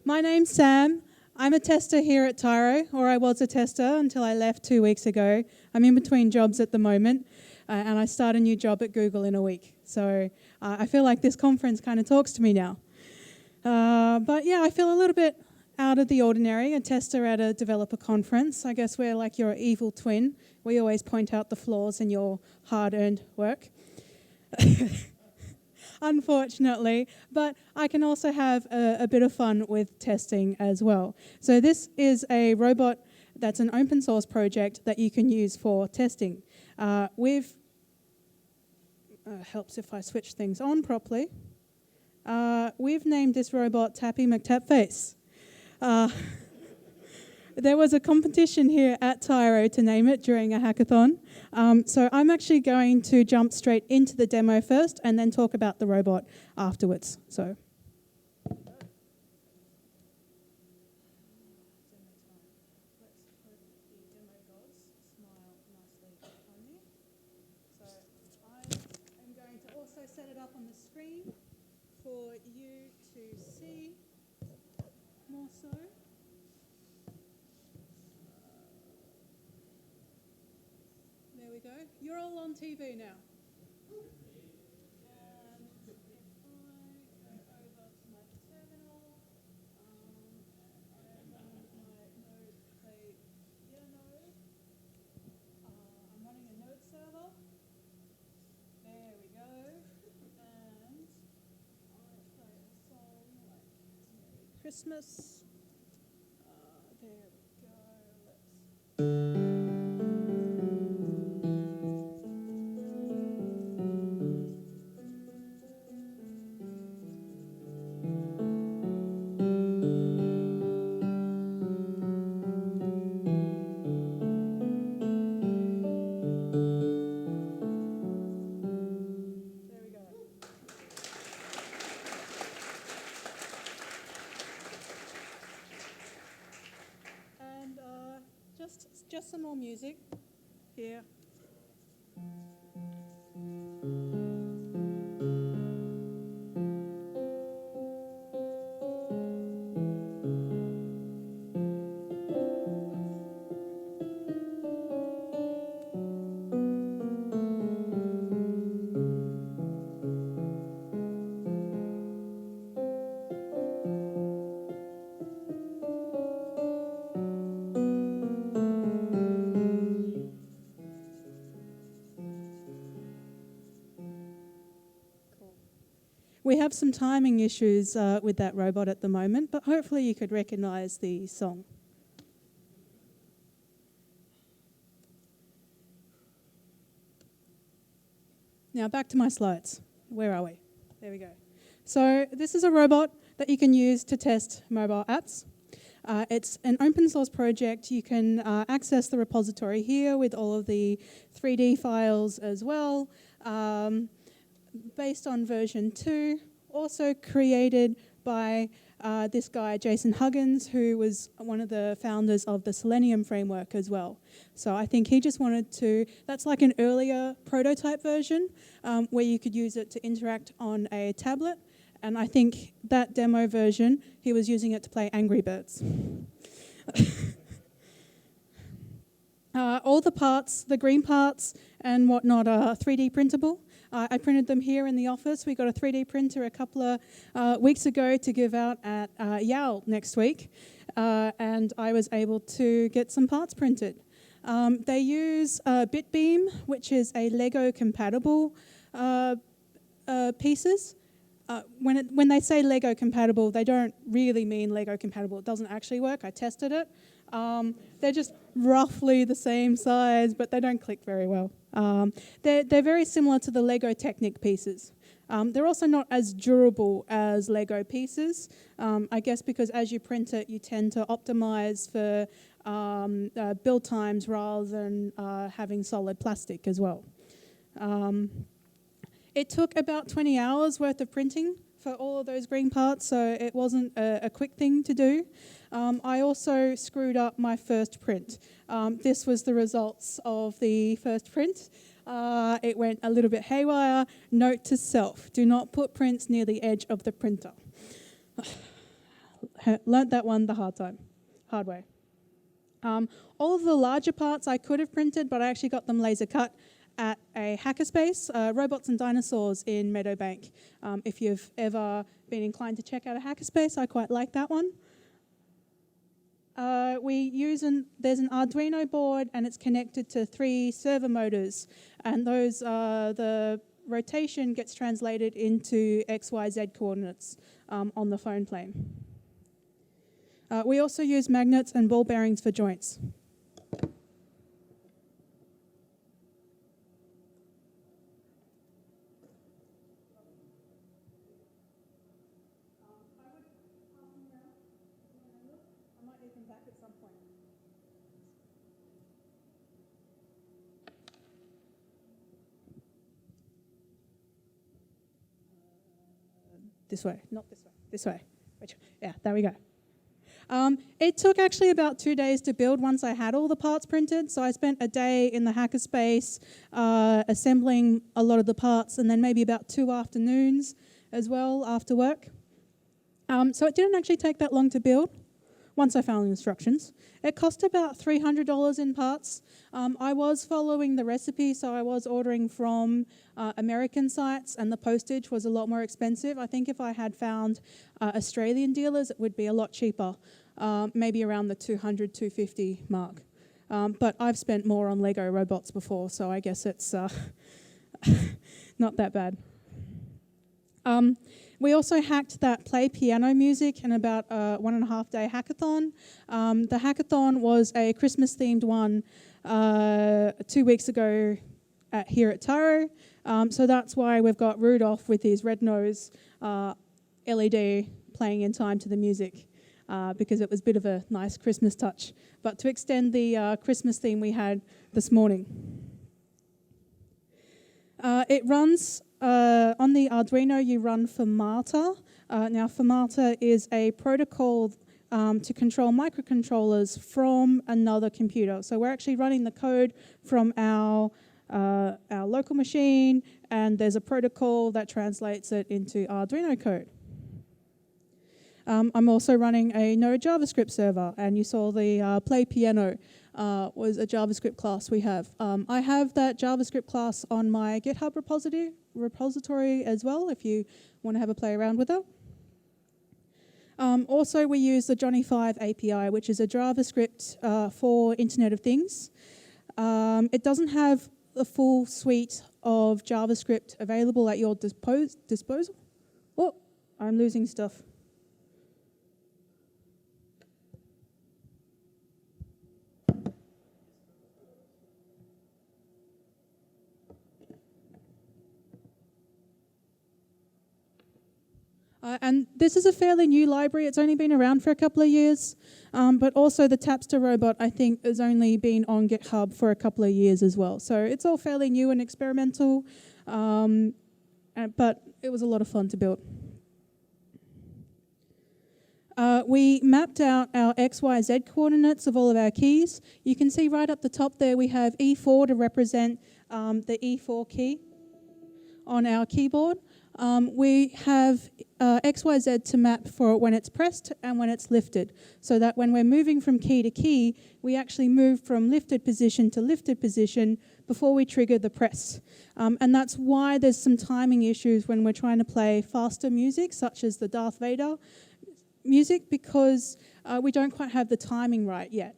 My name's Sam. I'm a tester here at Tyro, or I was a tester until I left 2 weeks ago. I'm in between jobs at the moment, and I start a new job at Google in a week. So I feel like this conference kind of talks to me now. But yeah, I feel a little bit out of the ordinary, a tester at a developer conference. I guess we're like your evil twin. We always point out the flaws in your hard-earned work. Unfortunately, but I can also have a bit of fun with testing as well. So this is a robot that's an open source project that you can use for testing. Helps if I switch things on properly. We've named this robot Tappy McTapface. There was a competition here at Tyro to name it during a hackathon. So I'm actually going to jump straight into the demo first and then talk about the robot afterwards. So. I'm going to also set it up on the screen for you to see more so. There we go. You're all on TV now. And if I go over to my terminal, I am running my node play node. I'm running a node server. There we go. And I play a song like Merry Christmas. There we go. Let's. Just some more music here. We have some timing issues with that robot at the moment, but hopefully you could recognise the song. Now back to my slides. Where are we? There we go. So this is a robot that you can use to test mobile apps. It's an open source project. You can access the repository here with all of the 3D files as well. Based on version 2, also created by this guy, Jason Huggins, who was one of the founders of the Selenium framework as well. So I think he just wanted to, that's like an earlier prototype version where you could use it to interact on a tablet. And I think that demo version, he was using it to play Angry Birds. All the parts, the green parts and whatnot are 3D printable. I printed them here in the office. We got a 3D printer a couple of weeks ago to give out at YAL next week, and I was able to get some parts printed. They use Bitbeam, which is a Lego compatible pieces. When they say Lego compatible, they don't really mean Lego compatible. It doesn't actually work. I tested it. They're just roughly the same size, but they don't click very well. They're very similar to the Lego Technic pieces. They're also not as durable as Lego pieces, I guess because as you print it, you tend to optimize for build times rather than having solid plastic as well. It took about 20 hours worth of printing for all of those green parts, so it wasn't a quick thing to do. I also screwed up my first print. This was the results of the first print. It went a little bit haywire. Note to self, do not put prints near the edge of the printer. learnt that one the hard way. All of the larger parts I could have printed, but I actually got them laser cut at a hackerspace, Robots and Dinosaurs in Meadowbank. If you've ever been inclined to check out a hackerspace, I quite like that one. There's an Arduino board and it's connected to 3 servo motors, and those the rotation gets translated into XYZ coordinates on the phone plane. We also use magnets and ball bearings for joints. This way, not this way, this way. Yeah, there we go. It took actually about 2 days to build once I had all the parts printed. So I spent a day in the hackerspace assembling a lot of the parts, and then maybe about 2 afternoons as well after work. So it didn't actually take that long to build once I found the instructions. It cost about $300 in parts. I was following the recipe, so I was ordering from American sites, and the postage was a lot more expensive. I think if I had found Australian dealers, it would be a lot cheaper, maybe around the $200, $250 mark. But I've spent more on Lego robots before, so I guess it's not that bad. We also hacked that play piano music in about a 1.5 day hackathon. The hackathon was a Christmas-themed one 2 weeks ago here at Tyro. So that's why we've got Rudolph with his red nose LED playing in time to the music, because it was a bit of a nice Christmas touch. But to extend the Christmas theme we had this morning. It runs on the Arduino, you run Fermata. Now, Fermata is a protocol to control microcontrollers from another computer. So we're actually running the code from our local machine, and there's a protocol that translates it into Arduino code. I'm also running a Node JavaScript server, and you saw the Play Piano was a JavaScript class we have. I have that JavaScript class on my GitHub repository as well, if you want to have a play around with it. Also, we use the Johnny 5 API, which is a JavaScript for Internet of Things. It doesn't have the full suite of JavaScript available at your disposal. Oh, I'm losing stuff. And this is a fairly new library. It's only been around for a couple of years. But also the Tapster robot, I think, has only been on GitHub for a couple of years as well. So it's all fairly new and experimental. But it was a lot of fun to build. We mapped out our XYZ coordinates of all of our keys. You can see right up the top there we have E4 to represent the E4 key on our keyboard. We have XYZ to map for when it's pressed and when it's lifted, so that when we're moving from key to key, we actually move from lifted position to lifted position before we trigger the press. And that's why there's some timing issues when we're trying to play faster music, such as the Darth Vader music, because we don't quite have the timing right yet.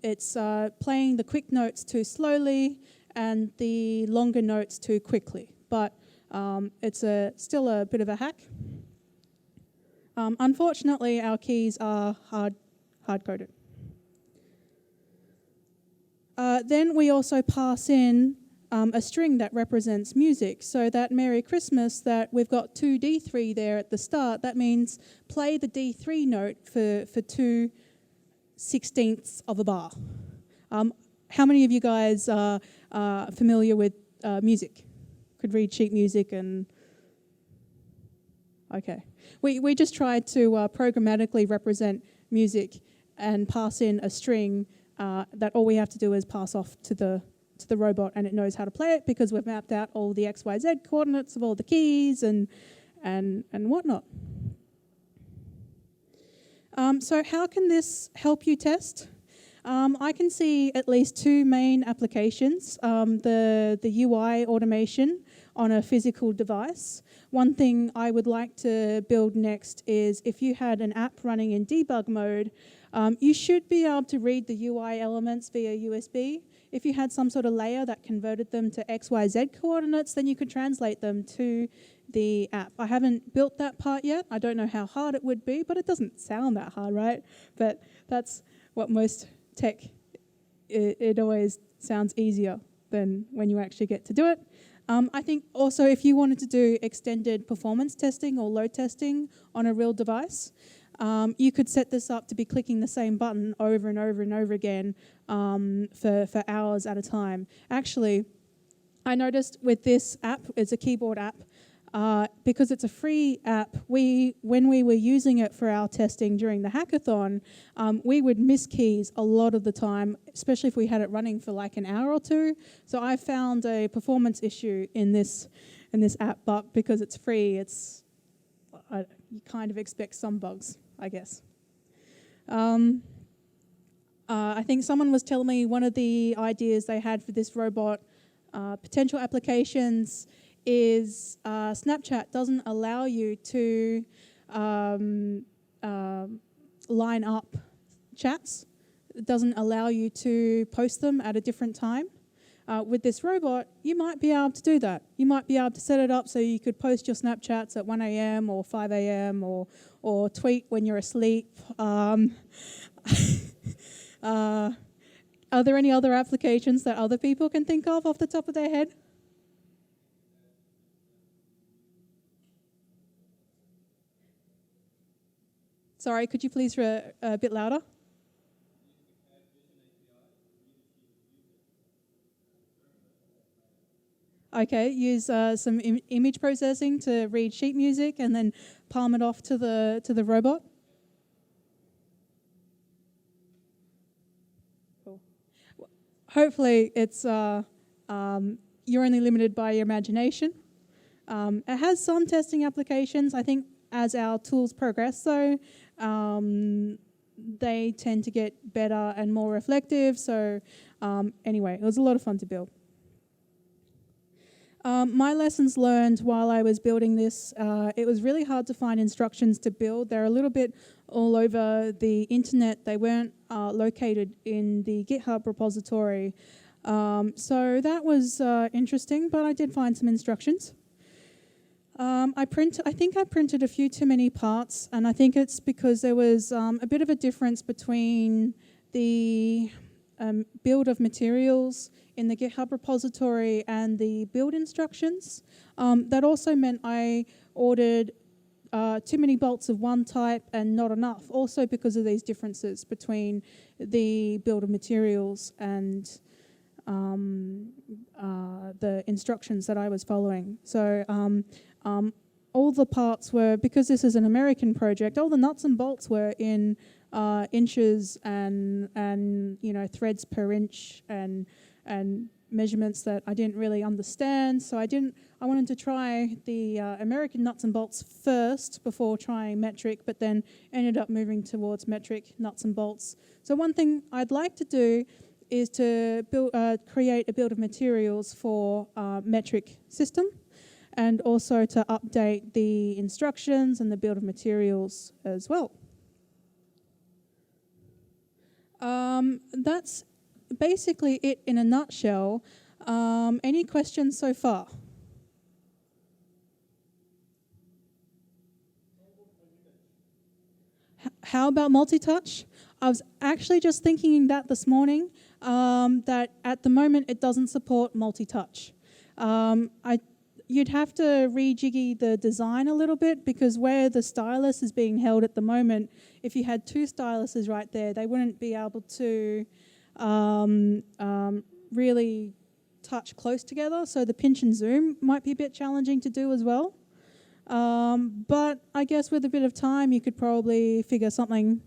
It's playing the quick notes too slowly and the longer notes too quickly. But it's still a bit of a hack. Unfortunately, our keys are hard-coded. Then we also pass in a string that represents music. So that Merry Christmas that we've got 2 D3 there at the start, that means play the D3 note for 2/16 of a bar. How many of you guys are familiar with music? Could read sheet music and... Okay. We just tried to programmatically represent music and pass in a string that all we have to do is pass off to the robot, and it knows how to play it because we've mapped out all the XYZ coordinates of all the keys and whatnot. So how can this help you test? I can see at least two main applications. The UI automation on a physical device. One thing I would like to build next is if you had an app running in debug mode, you should be able to read the UI elements via USB. If you had some sort of layer that converted them to XYZ coordinates, then you could translate them to the app. I haven't built that part yet. I don't know how hard it would be, but it doesn't sound that hard, right? But that's what most tech, it always sounds easier than when you actually get to do it. I think also if you wanted to do extended performance testing or load testing on a real device, you could set this up to be clicking the same button over and over and over again for hours at a time. Actually, I noticed with this app, it's a keyboard app, because it's a free app, when we were using it for our testing during the hackathon, we would miss keys a lot of the time, especially if we had it running for like an hour or two. So I found a performance issue in this app, but because it's free, you kind of expect some bugs, I guess. I think someone was telling me one of the ideas they had for this robot, potential applications, is Snapchat doesn't allow you to line up chats. It doesn't allow you to post them at a different time. With this robot, you might be able to do that. You might be able to set it up so you could post your Snapchats at 1 a.m. or 5 a.m. or tweet when you're asleep. Are there any other applications that other people can think of off the top of their head? Sorry, could you please a bit louder? Okay, use some image processing to read sheet music and then palm it off to the robot. Cool. Hopefully, it's you're only limited by your imagination. It has some testing applications. I think as our tools progress, though, they tend to get better and more reflective. So anyway, it was a lot of fun to build. My lessons learned while I was building this, it was really hard to find instructions to build. They're a little bit all over the internet. They weren't located in the GitHub repository. So that was interesting, but I did find some instructions. I think I printed a few too many parts, and I think it's because there was a bit of a difference between the build of materials in the GitHub repository and the build instructions. That also meant I ordered too many bolts of one type and not enough, also because of these differences between the build of materials and the instructions that I was following. So all the parts were, because this is an American project, all the nuts and bolts were in inches and threads per inch and measurements that I didn't really understand. So I wanted to try the American nuts and bolts first before trying metric, but then ended up moving towards metric nuts and bolts. So one thing I'd like to do is to create a build of materials for metric system, and also to update the instructions and the build of materials as well. That's basically it in a nutshell. Any questions so far? How about multi-touch? I was actually just thinking that this morning, that at the moment it doesn't support multi-touch. You'd have to rejiggy the design a little bit, because where the stylus is being held at the moment, if you had two styluses right there, they wouldn't be able to really touch close together. So the pinch and zoom might be a bit challenging to do as well. But I guess with a bit of time, you could probably figure something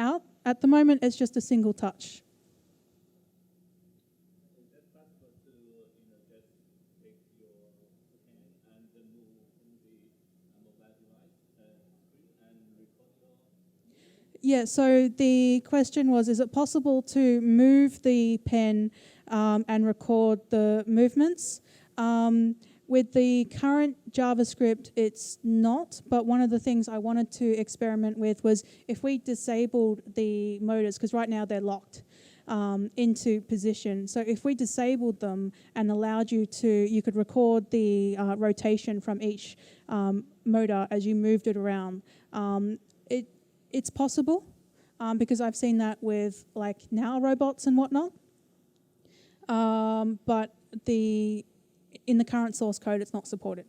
out. At the moment, it's just a single touch. Yeah, so the question was, is it possible to move the pen and record the movements? With the current JavaScript, it's not, but one of the things I wanted to experiment with was if we disabled the motors, because right now they're locked into position. So if we disabled them and allowed you could record the rotation from each motor as you moved it around. It's possible because I've seen that with like now robots and whatnot. But in the current source code, it's not supported.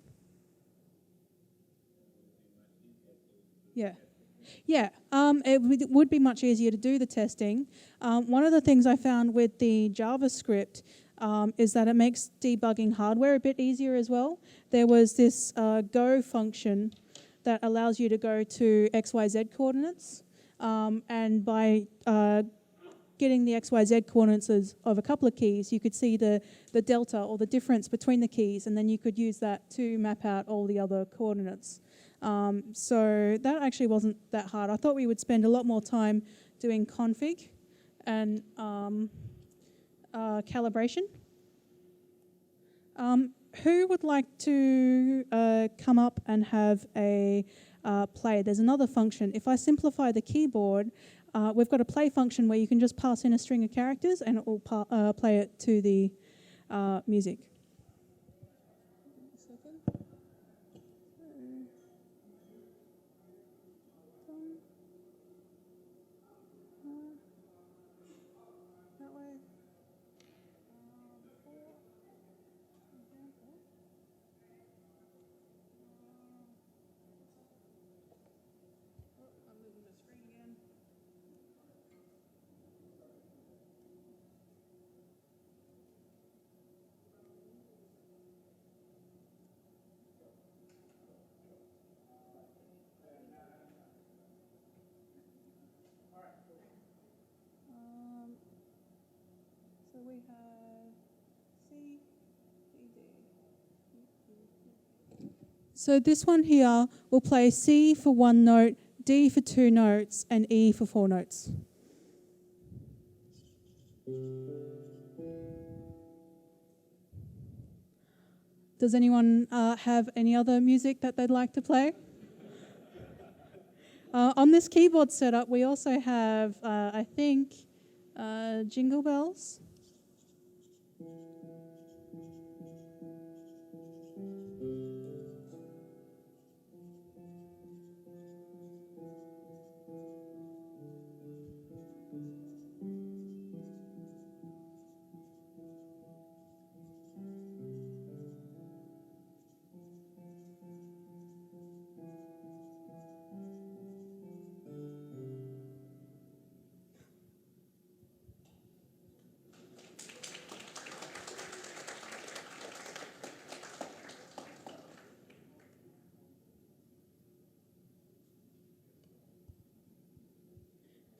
Yeah. Yeah, it would be much easier to do the testing. One of the things I found with the JavaScript is that it makes debugging hardware a bit easier as well. There was this go function that allows you to go to XYZ coordinates, and by getting the XYZ coordinates of a couple of keys, you could see the delta or the difference between the keys, and then you could use that to map out all the other coordinates. So that actually wasn't that hard. I thought we would spend a lot more time doing config and calibration. Who would like to come up and have a play? There's another function. If I simplify the keyboard, we've got a play function where you can just pass in a string of characters and it will play it to the music. So we have C, D, D. So this one here will play C for one note, D for two notes, and E for four notes. Does anyone have any other music that they'd like to play? On this keyboard setup, we also have, I think, Jingle Bells.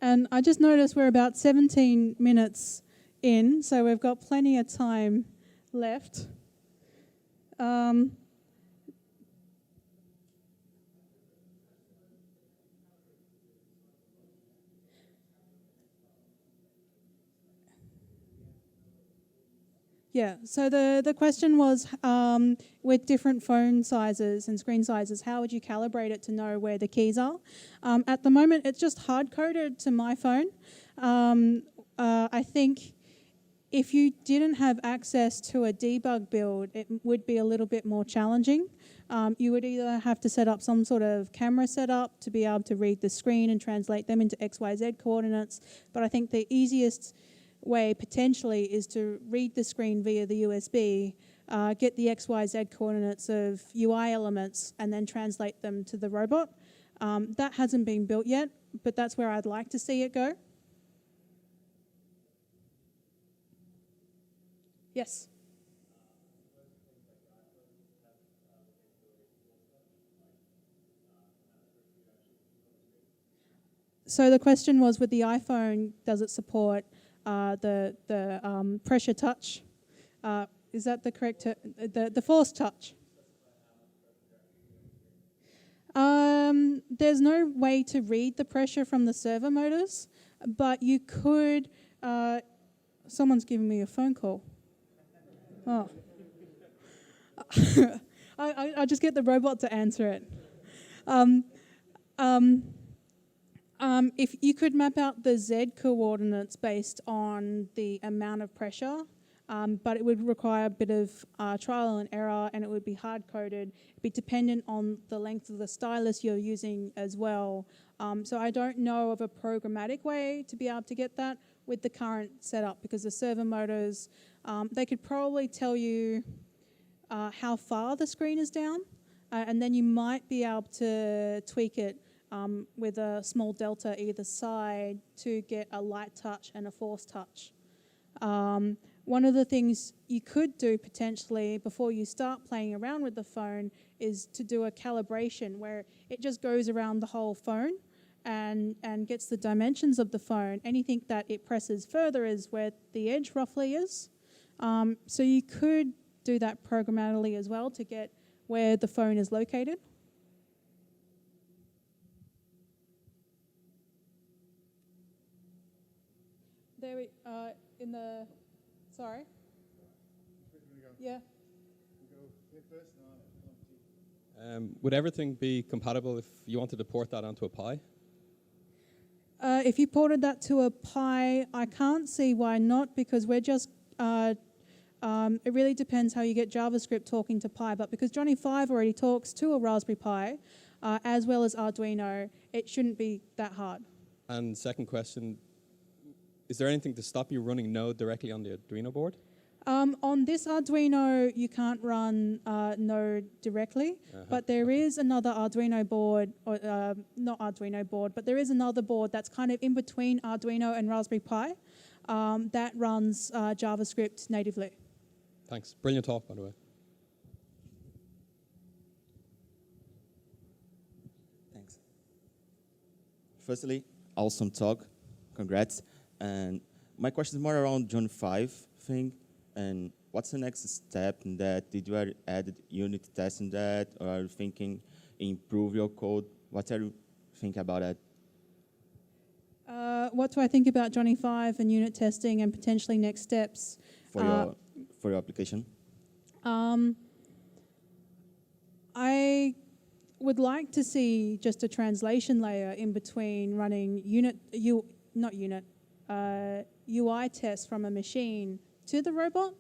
And I just noticed we're about 17 minutes in, so we've got plenty of time left. Yeah, so the question was, with different phone sizes and screen sizes, how would you calibrate it to know where the keys are? At the moment, it's just hard-coded to my phone. I think if you didn't have access to a debug build, it would be a little bit more challenging. You would either have to set up some sort of camera setup to be able to read the screen and translate them into XYZ coordinates, but I think the easiest way potentially is to read the screen via the USB, get the XYZ coordinates of UI elements, and then translate them to the robot. That hasn't been built yet, but that's where I'd like to see it go. Yes? So the question was, with the iPhone, does it support the pressure touch? Is that the correct the force touch? there's no way to read the pressure from the servo motors, but you could... someone's giving me a phone call. Oh. I'll just get the robot to answer it. If you could map out the Z coordinates based on the amount of pressure, but it would require a bit of trial and error, and it would be hard-coded. It'd be dependent on the length of the stylus you're using as well. So I don't know of a programmatic way to be able to get that with the current setup, because the servo motors, they could probably tell you how far the screen is down, and then you might be able to tweak it with a small delta either side to get a light touch and a force touch. One of the things you could do potentially before you start playing around with the phone is to do a calibration where it just goes around the whole phone and gets the dimensions of the phone. Anything that it presses further is where the edge roughly is. So you could do that programmatically as well to get where the phone is located. There we in the sorry. Yeah. Would everything be compatible if you wanted to port that onto a Pi? If you ported that to a Pi, I can't see why not, because we're just it really depends how you get JavaScript talking to Pi, but because Johnny 5 already talks to a Raspberry Pi, as well as Arduino, it shouldn't be that hard. And second question, is there anything to stop you running Node directly on the Arduino board? On this Arduino, you can't run Node directly, but there is another Arduino board, or not Arduino board, but there is another board that's kind of in between Arduino and Raspberry Pi that runs JavaScript natively. Thanks. Brilliant talk, by the way. Thanks. Firstly, awesome talk. Congrats. And my question is more around John 5 thing. And what's the next step in that? Did you add unit tests in that? Or are you thinking improve your code? What are you thinking about that? What do I think about Johnny 5 and unit testing and potentially next steps? For your application? I would like to see just a translation layer in between running UI tests from a machine to the robot.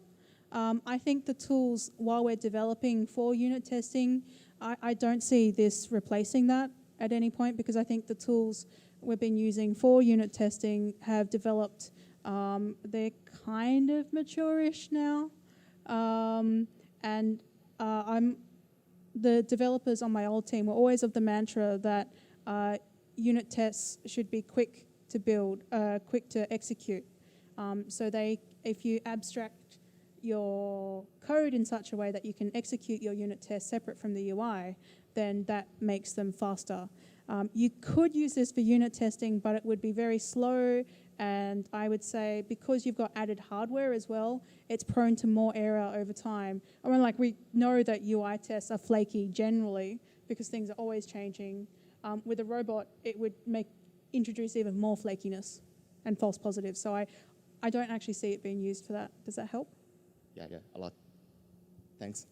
I think the tools, while we're developing for unit testing, I don't see this replacing that at any point, because I think the tools we've been using for unit testing have developed, they're kind of mature-ish now. The developers on my old team were always of the mantra that unit tests should be quick to build, quick to execute. If you abstract your code in such a way that you can execute your unit tests separate from the UI, then that makes them faster. You could use this for unit testing, but it would be very slow, and I would say because you've got added hardware as well, it's prone to more error over time. I mean, like, we know that UI tests are flaky generally because things are always changing. With a robot, it would introduce even more flakiness and false positives. So I don't actually see it being used for that. Does that help? Yeah, a lot. Thanks.